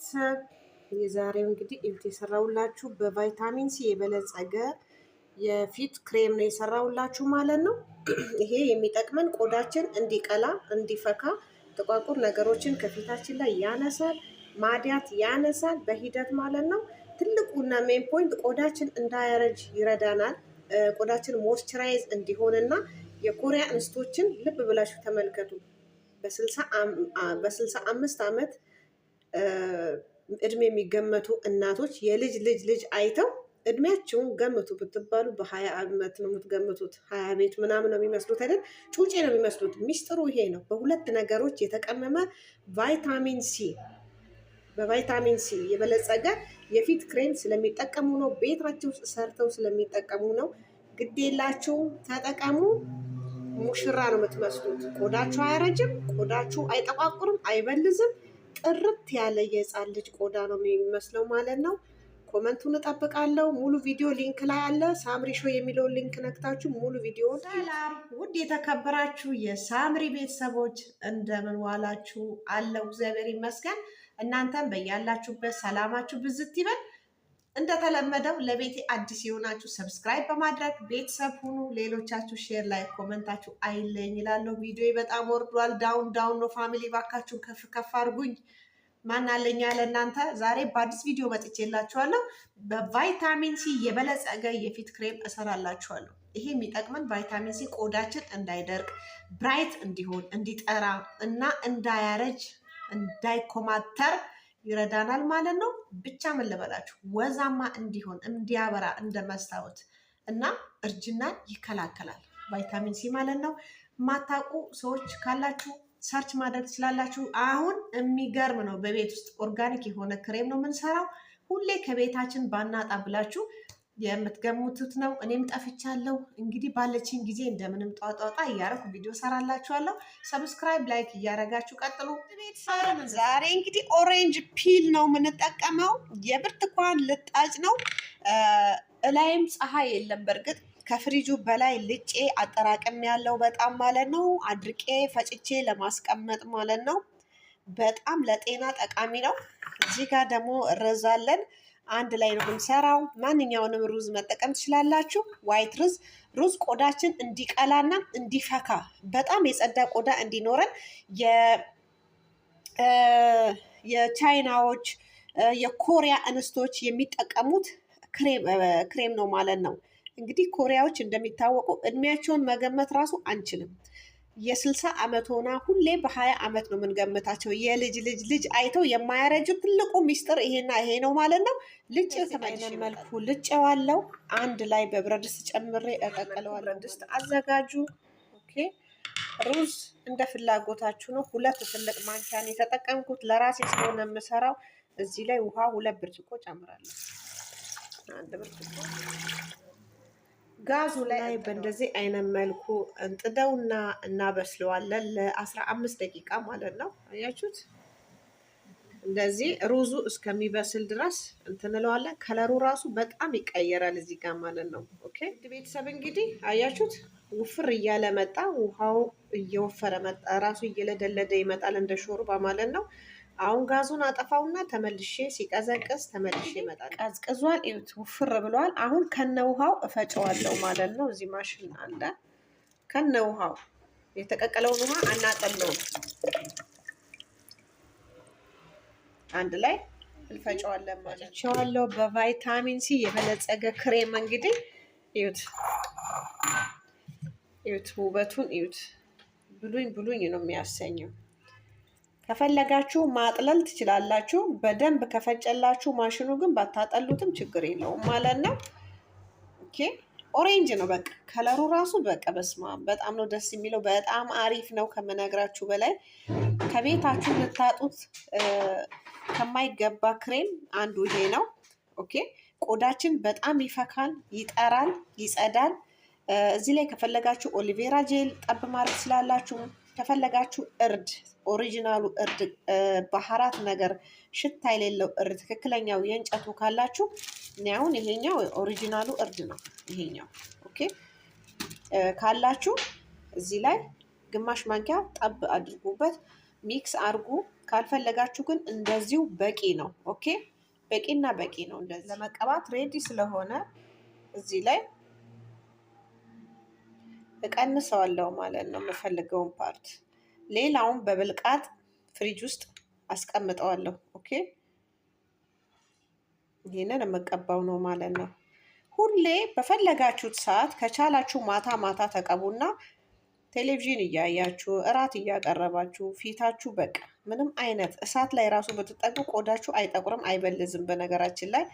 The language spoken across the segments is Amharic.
ቤተሰብ የዛሬው እንግዲህ እዩት የሰራውላችሁ በቫይታሚን ሲ የበለጸገ የፊት ክሬም ነው የሰራውላችሁ ማለት ነው። ይሄ የሚጠቅመን ቆዳችን እንዲቀላ እንዲፈካ፣ ጥቋቁር ነገሮችን ከፊታችን ላይ ያነሳል፣ ማዲያት ያነሳል በሂደት ማለት ነው። ትልቁና ሜን ፖይንት ቆዳችን እንዳያረጅ ይረዳናል። ቆዳችን ሞይስቸራይዝ እንዲሆንና የኮሪያ እንስቶችን ልብ ብላችሁ ተመልከቱ። በ65 ዓመት እድሜ የሚገመቱ እናቶች የልጅ ልጅ አይተው እድሜያቸውን ገምቱ ብትባሉ በ20 ዓመት ነው የምትገምቱት። 20 ቤት ምናምን ነው የሚመስሉት አይደል? ጩጬ ነው የሚመስሉት። ሚስጥሩ ይሄ ነው። በሁለት ነገሮች የተቀመመ ቫይታሚን ሲ፣ በቫይታሚን ሲ የበለጸገ የፊት ክሬም ስለሚጠቀሙ ነው። ቤታቸው ውስጥ ሰርተው ስለሚጠቀሙ ነው። ግዴላችሁ ተጠቀሙ። ሙሽራ ነው የምትመስሉት። ቆዳችሁ አያረጅም፣ ቆዳችሁ አይጠቋቁርም፣ አይበልዝም። ጥርት ያለ የህፃን ልጅ ቆዳ ነው የሚመስለው ማለት ነው። ኮመንቱን እጠብቃለሁ። ሙሉ ቪዲዮ ሊንክ ላይ አለ። ሳምሪ ሾው የሚለውን ሊንክ ነክታችሁ ሙሉ ቪዲዮ። ሰላም ውድ የተከበራችሁ የሳምሪ ቤተሰቦች እንደምን ዋላችሁ? አለው እግዚአብሔር ይመስገን። እናንተም በያላችሁበት ሰላማችሁ ብዝት ይበል። እንደተለመደው ለቤቴ አዲስ የሆናችሁ ሰብስክራይብ በማድረግ ቤተሰብ ሁኑ። ሌሎቻችሁ ሼር ላይ ኮመንታችሁ አይለኝ ይላለሁ። ቪዲዮ በጣም ወርዷል። ዳውን ነው ፋሚሊ፣ ባካችሁ ከፍ ከፍ አድርጉኝ። ማን አለኝ ያለ እናንተ። ዛሬ በአዲስ ቪዲዮ መጥቼላችኋለሁ። በቫይታሚን ሲ የበለጸገ የፊት ክሬም እሰራላችኋለሁ። ይሄ የሚጠቅመን ቫይታሚን ሲ ቆዳችን እንዳይደርቅ፣ ብራይት እንዲሆን፣ እንዲጠራ እና እንዳያረጅ፣ እንዳይኮማተር ይረዳናል ማለት ነው። ብቻ ምን ልበላችሁ፣ ወዛማ እንዲሆን፣ እንዲያበራ እንደ መስታወት እና እርጅናን ይከላከላል ቫይታሚን ሲ ማለት ነው። የማታውቁ ሰዎች ካላችሁ ሰርች ማድረግ ትችላላችሁ። አሁን የሚገርም ነው። በቤት ውስጥ ኦርጋኒክ የሆነ ክሬም ነው የምንሰራው። ሁሌ ከቤታችን ባናጣ ብላችሁ የምትገሙቱት ነው። እኔም ጠፍቻለሁ። እንግዲህ ባለችኝ ጊዜ እንደምንም ጧጧጣ እያረኩ ቪዲዮ ሰራላችኋለሁ። ሰብስክራይብ፣ ላይክ እያረጋችሁ ቀጥሉ። ዛሬ እንግዲህ ኦሬንጅ ፒል ነው የምንጠቀመው። የብርቱካን ልጣጭ ነው። እላይም ፀሐይ የለም። በእርግጥ ከፍሪጁ በላይ ልጬ አጠራቅም ያለው በጣም ማለት ነው። አድርቄ ፈጭቼ ለማስቀመጥ ማለት ነው። በጣም ለጤና ጠቃሚ ነው። እዚህ ጋር ደግሞ እረዛለን። አንድ ላይ ነው የምንሰራው። ማንኛውንም ሩዝ መጠቀም ትችላላችሁ። ዋይት ሩዝ ቆዳችን እንዲቀላና እንዲፈካ፣ በጣም የጸዳ ቆዳ እንዲኖረን የቻይናዎች የኮሪያ እንስቶች የሚጠቀሙት ክሬም ነው ማለት ነው። እንግዲህ ኮሪያዎች እንደሚታወቁ እድሜያቸውን መገመት ራሱ አንችልም። የ60 ዓመት ሆና ሁሌ በ20 ዓመት ነው የምንገምታቸው። የልጅ ልጅ አይተው የማያረጁ ትልቁ ሚስጥር ይሄና ይሄ ነው ማለት ነው። ልጭ ተመልሼ መልኩ ልጨዋለው። አንድ ላይ በብረት ድስት ጨምሬ እቀቅለዋለሁ። ብረት ድስት አዘጋጁ። ኦኬ። ሩዝ እንደ ፍላጎታችሁ ነው። 2 ትልቅ ማንኪያን የተጠቀምኩት ለራሴ ስለሆነ የምሰራው። እዚህ ላይ ውሃ 2 ብርጭቆ ጨምራለሁ። 1 ብርጭቆ ጋዙ ላይ በእንደዚህ አይነት መልኩ እንጥደውና እናበስለዋለን ለ15 ደቂቃ ማለት ነው። አያችሁት? እንደዚህ ሩዙ እስከሚበስል ድረስ እንትንለዋለን። ከለሩ ራሱ በጣም ይቀየራል እዚህ ጋር ማለት ነው። ኦኬ ቤተሰብ እንግዲህ አያችሁት? ውፍር እያለ መጣ። ውሃው እየወፈረ መጣ። ራሱ እየለደለደ ይመጣል እንደ ሾርባ ማለት ነው። አሁን ጋዙን አጠፋውና ተመልሼ ሲቀዘቅዝ ተመልሼ ይመጣል። ቀዝቅዟል። እዩት፣ ውፍር ብሏል። አሁን ከነ ውሃው እፈጨዋለሁ ማለት ነው። እዚህ ማሽን አለ። ከነ ውሃው የተቀቀለውን ውሃ አናጠለውም። አንድ ላይ እንፈጨዋለን ማለት ነው። በቫይታሚን ሲ የበለጸገ ክሬም እንግዲህ እዩት፣ ውበቱን እዩት። ብሉኝ ነው የሚያሰኘው። ከፈለጋችሁ ማጥለል ትችላላችሁ። በደንብ ከፈጨላችሁ ማሽኑ ግን ባታጠሉትም ችግር የለውም ማለት ነው። ኦኬ ኦሬንጅ ነው በቃ ከለሩ ራሱ በቃ በስማ በጣም ነው ደስ የሚለው። በጣም አሪፍ ነው ከምነግራችሁ በላይ። ከቤታችሁ ልታጡት ከማይገባ ክሬም አንዱ ይሄ ነው። ኦኬ ቆዳችን በጣም ይፈካል፣ ይጠራል፣ ይጸዳል። እዚህ ላይ ከፈለጋችሁ ኦሊቬራ ጄል ጠብ ማድረግ ትችላላችሁ። ከፈለጋችሁ እርድ፣ ኦሪጂናሉ እርድ፣ ባህራት ነገር ሽታ የሌለው እርድ ትክክለኛው የእንጨቱ ካላችሁ፣ እኔ አሁን ይሄኛው ኦሪጂናሉ እርድ ነው ይሄኛው። ኦኬ ካላችሁ እዚህ ላይ ግማሽ ማንኪያ ጠብ አድርጉበት፣ ሚክስ አድርጉ። ካልፈለጋችሁ ግን እንደዚሁ በቂ ነው። ኦኬ በቂና በቂ ነው። እንደዚህ ለመቀባት ሬዲ ስለሆነ እዚህ ላይ እቀንሰዋለሁ ማለት ነው የምፈልገውን ፓርት። ሌላውን በብልቃጥ ፍሪጅ ውስጥ አስቀምጠዋለሁ። ኦኬ ይህንን የምቀባው ነው ማለት ነው። ሁሌ በፈለጋችሁት ሰዓት ከቻላችሁ ማታ ማታ ተቀቡና ቴሌቪዥን እያያችሁ እራት እያቀረባችሁ ፊታችሁ በቃ ምንም አይነት እሳት ላይ ራሱ ብትጠጉ ቆዳችሁ አይጠቁርም፣ አይበልዝም። በነገራችን ላይ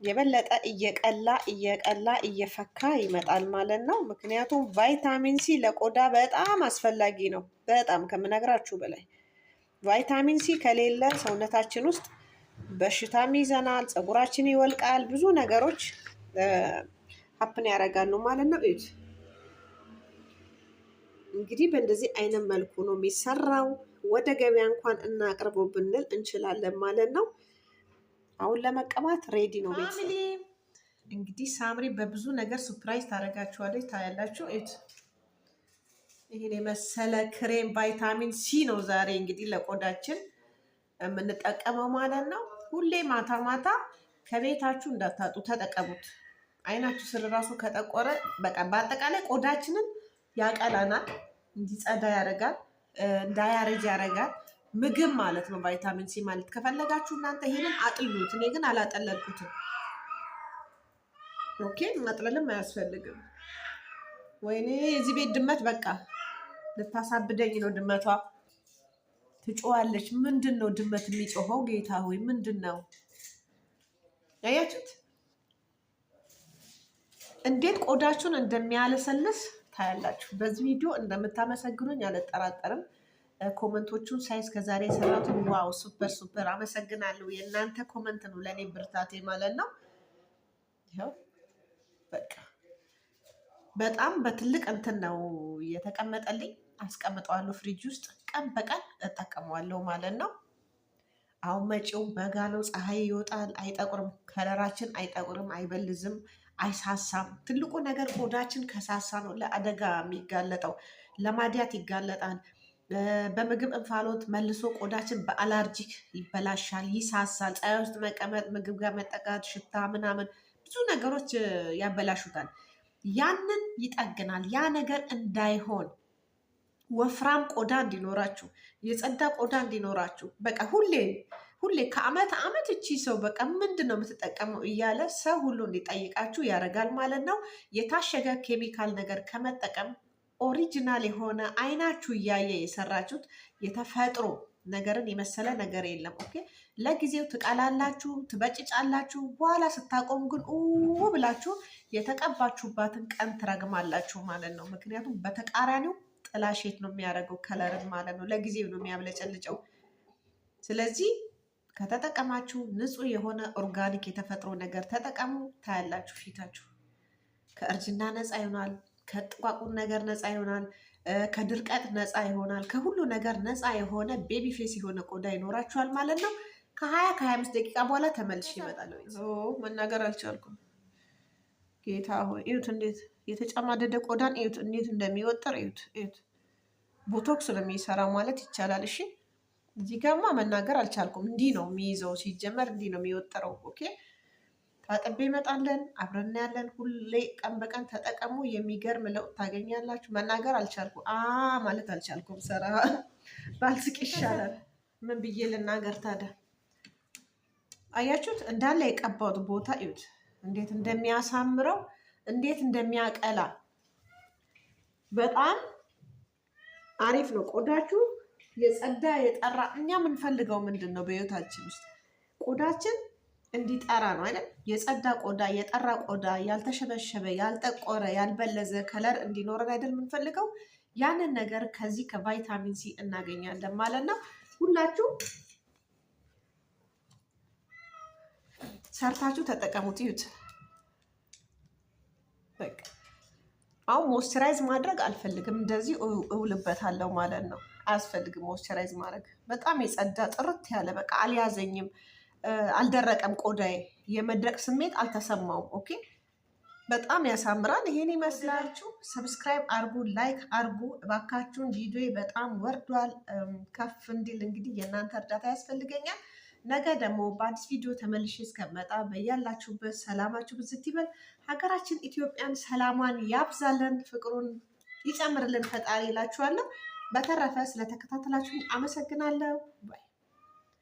የበለጠ እየቀላ እየፈካ ይመጣል ማለት ነው። ምክንያቱም ቫይታሚን ሲ ለቆዳ በጣም አስፈላጊ ነው። በጣም ከምነግራችሁ በላይ ቫይታሚን ሲ ከሌለ ሰውነታችን ውስጥ በሽታም ይዘናል፣ ፀጉራችን ይወልቃል፣ ብዙ ነገሮች ሀፕን ያደርጋሉ ማለት ነው። እዩት እንግዲህ በእንደዚህ አይነት መልኩ ነው የሚሰራው። ወደ ገበያ እንኳን እናቅርበው ብንል እንችላለን ማለት ነው። አሁን ለመቀባት ሬዲ ነው። ፋሚሊ እንግዲህ ሳምሪ በብዙ ነገር ሱፕራይዝ ታደርጋችኋለች። ታያላችሁ። እዩት ይሄን የመሰለ ክሬም ቫይታሚን ሲ ነው ዛሬ እንግዲህ ለቆዳችን የምንጠቀመው ማለት ነው። ሁሌ ማታ ማታ ከቤታችሁ እንዳታጡ ተጠቀሙት። አይናችሁ ስር ራሱ ከጠቆረ በቃ በአጠቃላይ ቆዳችንን ያቀላናል፣ እንዲጸዳ ያደርጋል፣ እንዳያረጅ ያደርጋል። ምግብ ማለት ነው ቫይታሚን ሲ ማለት። ከፈለጋችሁ እናንተ ይሄንን አጥሉት። እኔ ግን አላጠለልኩትም። ኦኬ ማጥለልም አያስፈልግም። ወይኔ የዚህ ቤት ድመት በቃ ልታሳብደኝ ነው። ድመቷ ትጮዋለች። ምንድን ነው ድመት የሚጮኸው? ጌታ ሆይ ምንድን ነው? ያያችሁት እንዴት ቆዳችሁን እንደሚያለሰልስ ታያላችሁ። በዚህ ቪዲዮ እንደምታመሰግኑኝ አልጠራጠርም። ኮመንቶቹን ሳይዝ ከዛሬ የሰራሁትን ዋው ሱፐር ሱፐር አመሰግናለሁ። የእናንተ ኮመንት ነው ለእኔ ብርታቴ ማለት ነው። ይኸው በቃ በጣም በትልቅ እንትን ነው የተቀመጠልኝ። አስቀምጠዋለሁ ፍሪጅ ውስጥ ቀን በቀን እጠቀመዋለሁ ማለት ነው። አሁን መጪው በጋ ነው። ፀሐይ ይወጣል። አይጠቁርም፣ ከለራችን አይጠቁርም፣ አይበልዝም፣ አይሳሳም። ትልቁ ነገር ቆዳችን ከሳሳ ነው ለአደጋ የሚጋለጠው። ለማዲያት ይጋለጣል። በምግብ እንፋሎት መልሶ ቆዳችን በአላርጂክ ይበላሻል፣ ይሳሳል። ፀሐይ ውስጥ መቀመጥ፣ ምግብ ጋር መጠቃት፣ ሽታ ምናምን ብዙ ነገሮች ያበላሹታል። ያንን ይጠግናል። ያ ነገር እንዳይሆን ወፍራም ቆዳ እንዲኖራችሁ፣ የጸዳ ቆዳ እንዲኖራችሁ በቃ ሁሌ ከአመት አመት እቺ ሰው በቃ ምንድን ነው የምትጠቀመው እያለ ሰው ሁሉ እንዲጠይቃችሁ ያደርጋል ማለት ነው። የታሸገ ኬሚካል ነገር ከመጠቀም ኦሪጂናል የሆነ አይናችሁ እያየ የሰራችሁት የተፈጥሮ ነገርን የመሰለ ነገር የለም። ኦኬ ለጊዜው ትቀላላችሁ፣ ትበጭጫላችሁ። በኋላ ስታቆሙ ግን ብላችሁ የተቀባችሁባትን ቀን ትረግማላችሁ ማለት ነው። ምክንያቱም በተቃራኒው ጥላሼት ነው የሚያደርገው ከለርን ማለት ነው። ለጊዜው ነው የሚያብለጨልጨው። ስለዚህ ከተጠቀማችሁ ንጹህ የሆነ ኦርጋኒክ የተፈጥሮ ነገር ተጠቀሙ። ታያላችሁ ፊታችሁ ከእርጅና ነፃ ይሆናል። ከጥቋቁር ነገር ነፃ ይሆናል። ከድርቀት ነፃ ይሆናል። ከሁሉ ነገር ነፃ የሆነ ቤቢ ፌስ የሆነ ቆዳ ይኖራችኋል ማለት ነው። ከ20-25 ደቂቃ በኋላ ተመልሼ እመጣለሁ። መናገር አልቻልኩም። ጌታ ሆይ እዩት፣ እንዴት የተጨማደደ ቆዳን እዩት፣ እንዴት እንደሚወጥር እዩት፣ እዩት። ቦቶክስ ነው የሚሰራው ማለት ይቻላል። እሺ እዚህ ጋማ መናገር አልቻልኩም። እንዲህ ነው የሚይዘው፣ ሲጀመር እንዲህ ነው የሚወጥረው። ኦኬ ታጥቤ እመጣለን፣ አብረን ያለን። ሁሌ ቀን በቀን ተጠቀሙ። የሚገርም ለውጥ ታገኛላችሁ። መናገር አልቻልኩም፣ ማለት አልቻልኩም። ሰራ ባልስቅ ይሻላል። ምን ብዬ ልናገር ታዲያ? አያችሁት? እንዳለ የቀባሁት ቦታ እዩት፣ እንዴት እንደሚያሳምረው፣ እንዴት እንደሚያቀላ። በጣም አሪፍ ነው። ቆዳችሁ የጸዳ የጠራ። እኛ የምንፈልገው ምንድን ነው በህይወታችን ውስጥ? ቆዳችን እንዲጠራ ነው አይደል? የጸዳ ቆዳ፣ የጠራ ቆዳ፣ ያልተሸበሸበ፣ ያልጠቆረ፣ ያልበለዘ ከለር እንዲኖረን አይደል የምንፈልገው? ያንን ነገር ከዚህ ከቫይታሚን ሲ እናገኛለን ማለት ነው። ሁላችሁ ሰርታችሁ ተጠቀሙት። ይዩት። በቃ አሁን ሞይስቸራይዝ ማድረግ አልፈልግም። እንደዚህ እውልበታለሁ ማለት ነው። አያስፈልግም ሞይስቸራይዝ ማድረግ። በጣም የጸዳ ጥርት ያለ በቃ አልያዘኝም፣ አልደረቀም። ቆዳዬ የመድረቅ ስሜት አልተሰማውም። ኦኬ በጣም ያሳምራል። ይሄን ይመስላችሁ። ሰብስክራይብ አርጉ፣ ላይክ አርጉ እባካችሁን። ቪዲዮ በጣም ወርዷል። ከፍ እንዲል እንግዲህ የእናንተ እርዳታ ያስፈልገኛል። ነገ ደግሞ በአዲስ ቪዲዮ ተመልሼ እስከመጣ በያላችሁበት ሰላማችሁ ብዝት ይበል። ሀገራችን ኢትዮጵያን ሰላሟን ያብዛለን፣ ፍቅሩን ይጨምርልን ፈጣሪ እላችኋለሁ። በተረፈ ስለተከታተላችሁኝ አመሰግናለሁ ባይ